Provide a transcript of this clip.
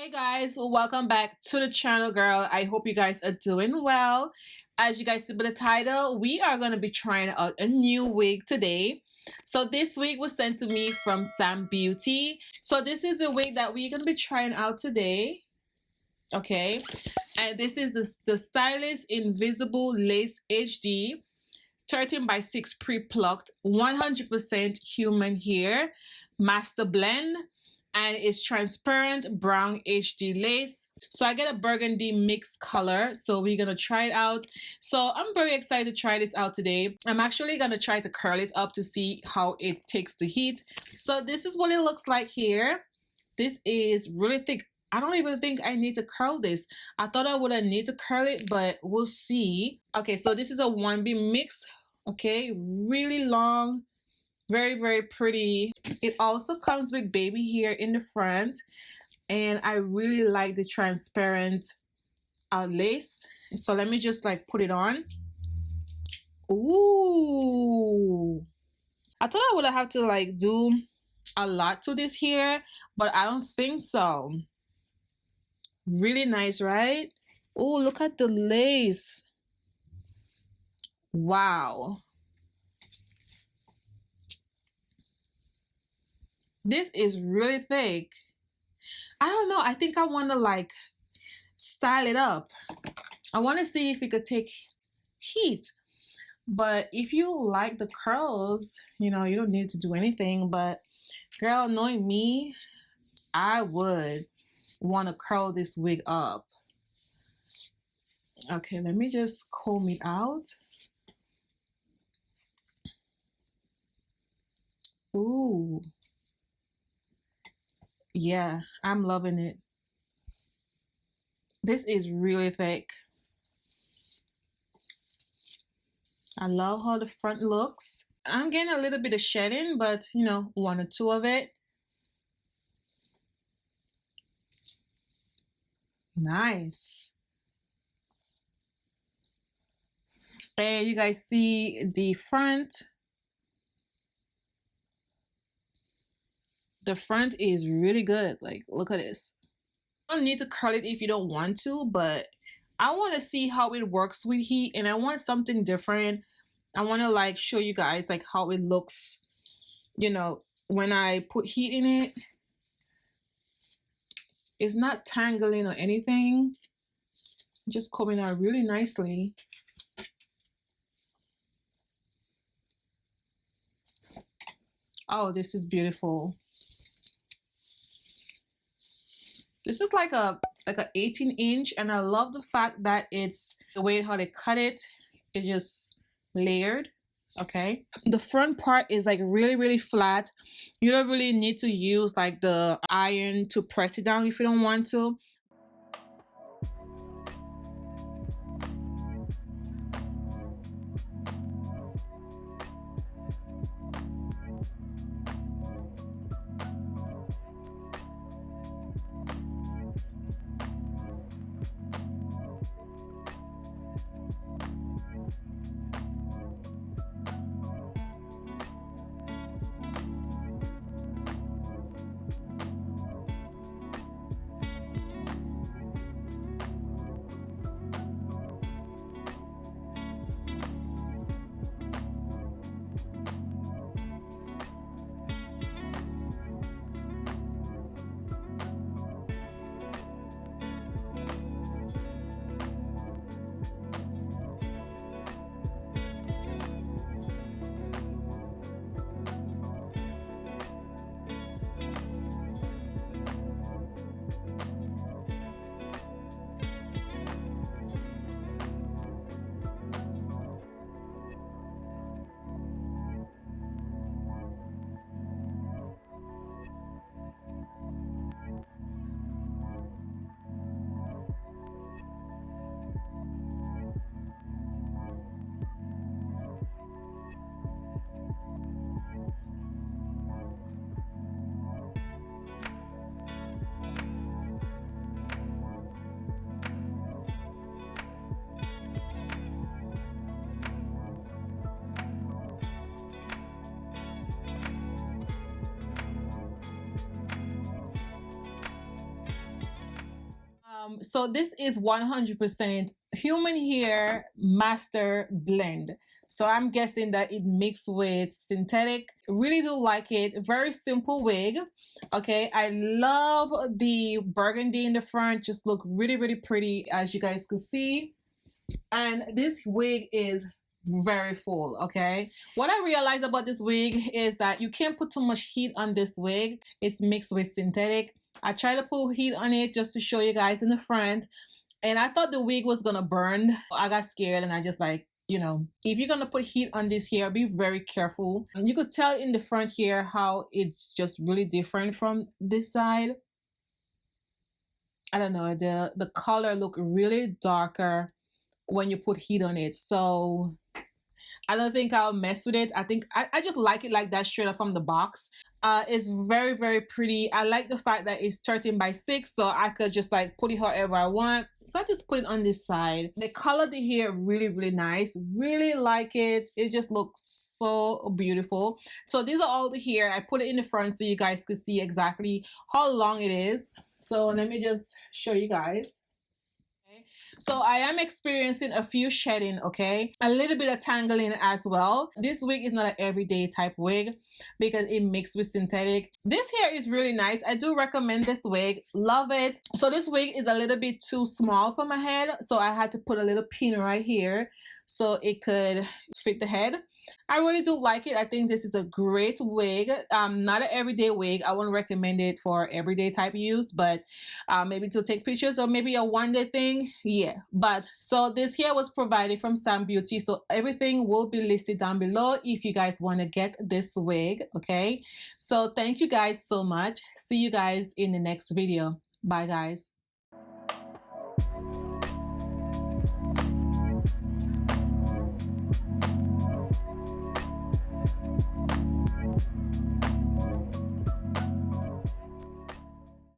Hi guys, welcome back to the channel, girl. I hope you guys are doing well. As you guys see by the title, we are going to be trying out a new wig today. So this wig was sent to me from Samsbeauty. So this is the wig that we're going to be trying out today. Okay, and this is the Stylist Invisible Lace HD 13 by 6 pre-plucked 100% human hair master blend, and it's transparent brown HD lace. So I get a burgundy mixed color, so we're gonna try it out. So I'm very excited to try this out today. I'm actually gonna try to curl it up to see how it takes the heat. So this is what it looks like here. This is really thick. I don't even think I need to curl this. I thought I wouldn't need to curl it, but we'll see. Okay, so this is a 1B mix. Okay, really long, very pretty. It also comes with baby hair in the front, and I really like the transparent lace. So let me just like put it on. Ooh, I thought I would have to like do a lot to this hair, but I don't think so. Really nice, right? Oh, look at the lace. Wow. This is really thick. I don't know. I think I want to like style it up. I want to see if it could take heat. But if you like the curls, you know, you don't need to do anything. But girl, knowing me, I would want to curl this wig up. Okay, let me just comb it out. Ooh. Yeah, I'm loving it. This is really thick. I love how the front looks. I'm getting a little bit of shedding, but you know, 1 or 2 of it. Nice. And you guys see the front. The front is really good. Like, look at this. You don't need to curl it if you don't want to, but I want to see how it works with heat, and I want something different. I want to like show you guys like how it looks, you know, when I put heat in it. It's not tangling or anything. Just coming out really nicely. Oh, this is beautiful. This is like a 18-inch, and I love the fact that it's the way how they cut it. It just layered. Okay, the front part is like really flat. You don't really need to use like the iron to press it down if you don't want to. so this is 100% human hair master blend. So I'm guessing that it mixed with synthetic. Really do like it. Very simple wig. Okay, I love the burgundy in the front. Just look really, really pretty, as you guys can see. And this wig is very full. Okay, what I realized about this wig is that you can't put too much heat on this wig. It's mixed with synthetic. I tried to put heat on it just to show you guys in the front, and I thought the wig was gonna burn. I got scared, and I just like, you know, if you're gonna put heat on this hair, be very careful. You could tell in the front here how it's just really different from this side. I don't know, the color look really darker when you put heat on it. So I don't think I'll mess with it. I think I just like it like that, straight up from the box. It's very, very pretty. I like the fact that it's 13 by 6, so I could just like put it however I want. So I just put it on this side. They colored the hair really, really nice. Really like it. It just looks so beautiful. So these are all the hair. I put it in the front so you guys could see exactly how long it is. So let me just show you guys. So I am experiencing a few shedding, okay? A little bit of tangling as well. This wig is not an everyday type wig because it mixed with synthetic. This hair is really nice. I do recommend this wig. Love it. So this wig is a little bit too small for my head, so I had to put a little pin right here so it could fit the head. I really do like it. I think this is a great wig. Not an everyday wig. I wouldn't recommend it for everyday type use, but maybe to take pictures or maybe a one-day thing. Yeah. But so this hair was provided from Samsbeauty, so everything will be listed down below if you guys want to get this wig. Okay. So thank you guys so much. See you guys in the next video. Bye guys.